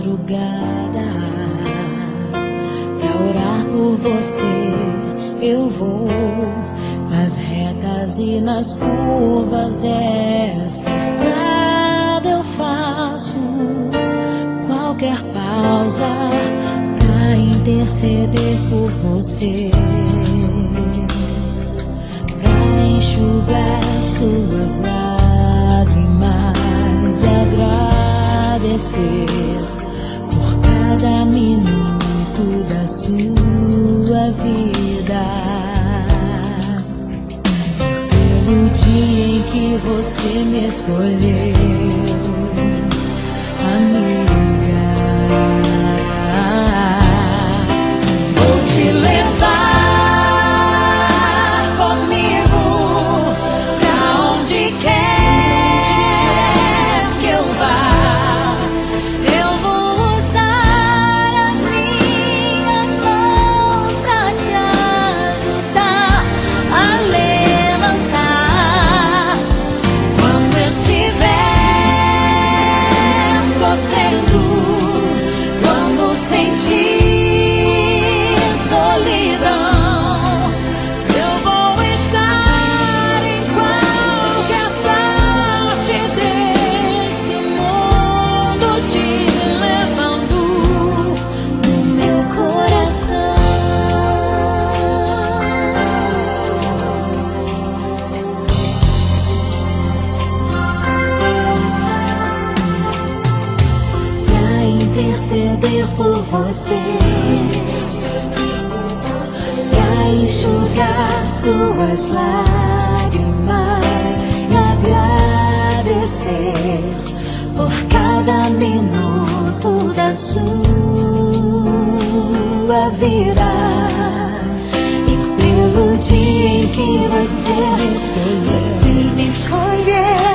madrugada. Pra orar por você eu vou nas retas e nas curvas dessa estrada. Eu faço qualquer pausa pra interceder por você, pra enxugar suas lágrimas e agradecer por cada minuto da sua vida, pelo dia em que você me escolheu, amiga. Vou te levar comigo pra onde quer que eu vá. Eu vou usar as minhas mãos pra te ajudar a levantar quando eu estiver sofrendo, quando sentir solidão. Eu vou estar em qualquer parte desse mundo, te levando no meu coração. Pra interceder por você, pra enxugar suas lágrimas e agradecer por cada minuto da sua vida, e pelo dia em que você me escolheu.